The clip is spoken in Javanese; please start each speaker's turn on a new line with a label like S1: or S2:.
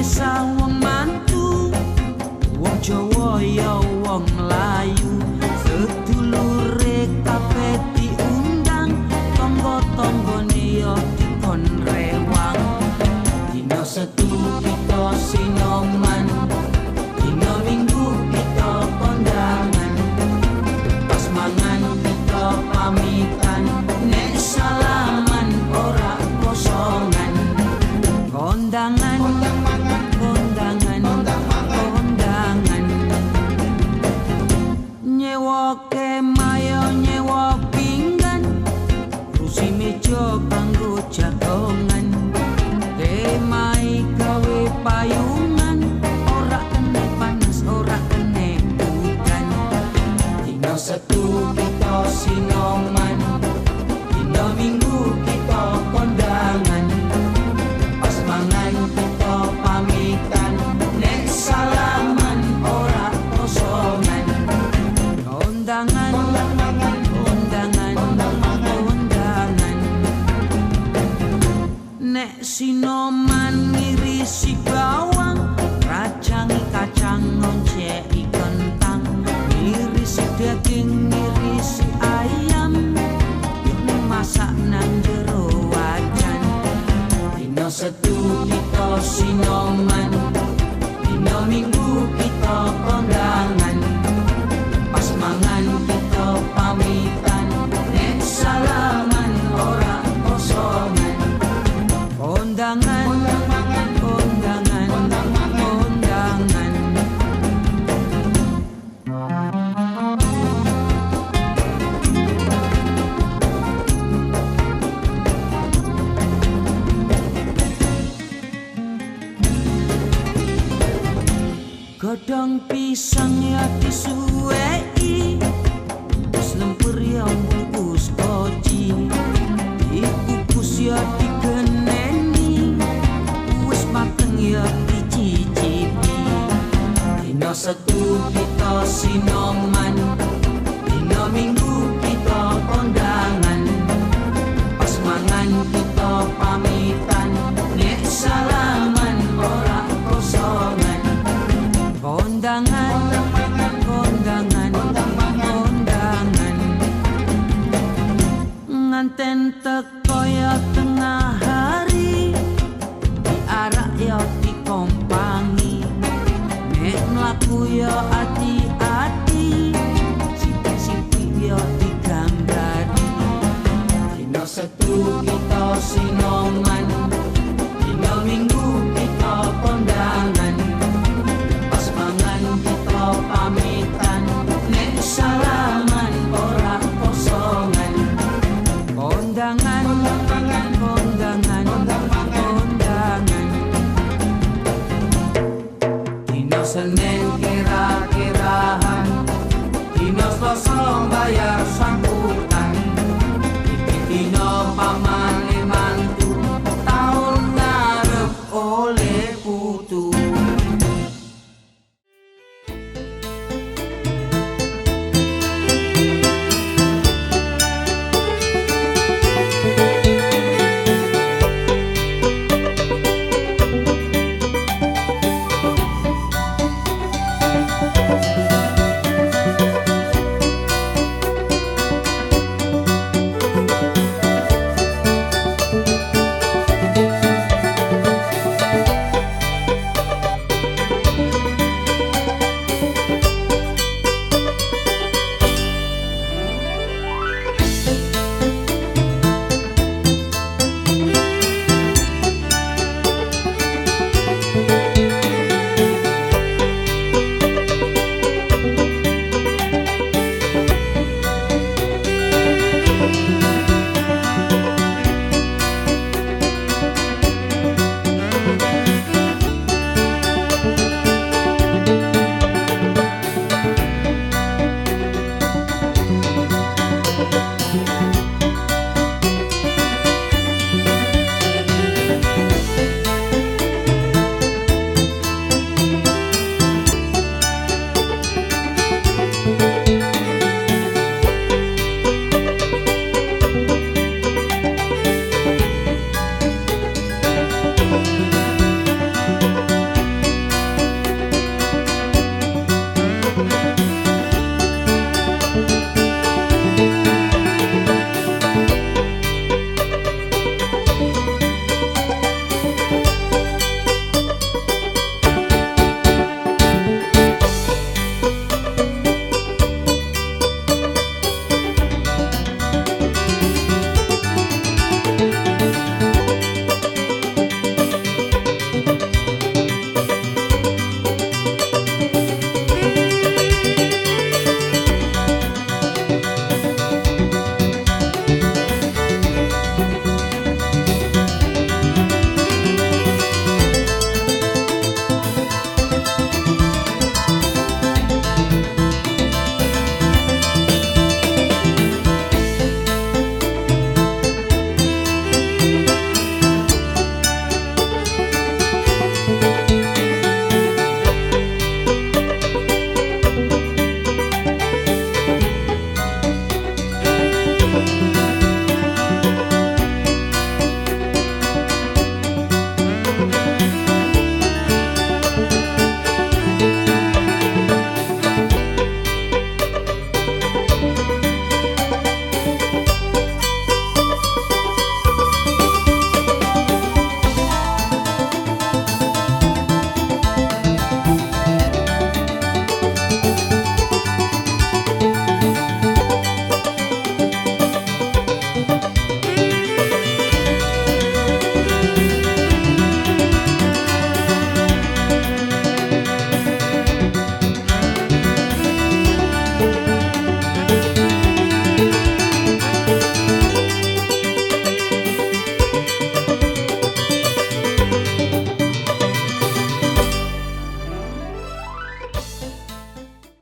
S1: Indonesia wong mantu, wong Jawa ya wong Melayu, sedulure kabeh diundang, tangga-tanggane ya dikon rewang. Dina Setu kita sinoman, dina Minggu kita kondangan, pas mangan kita pamitan, nek salaman ora kosongan. Kondangan, kondangan, kondangan, nyewa kemayo nyewa pinggan, rusi meja kanggo jagongan, temai gawe payungan, ora kene panas ora kene udan. Dina Setu kita sinoman, dina Minggu kita kondangan, pas mangan kita pamitan, nek salaman ora kosongan. Kondangan, kondangan, kondangan, nek sinoman ngirisi bawang, racangi kacang ngonceki kentang, ngirisi daging ngirisi ayam, yuk masak nang jero wajan. Dina Setu kita sinoman, dina Minggu kita kondangan, pas mangan kita pamitan, nek salaman ora kosongan. Kondangan, kondangan, kondangan. Godhong pisang ya disuweki, wis lemper ya bungkus koji, dikukus ya digeneni, wis mateng ya dicicipi. Dina Setu kita sinoman, dina Minggu kita kondangan, pas mangan kita pamitan, nek salaman ora kosongan. Kondangan, kondangan, kondangan, nganten teko ya tengah hari, diarak ya dikompangi, nek mlaku ya ati-ati, sithik-sithik ya digambari. Dina Setu kita sinoman, dina Minggu kita kondangan, pas mangan kita pamitan, nek salaman ora kosongan. Kondangan, kondangan, kondangan, dina Senin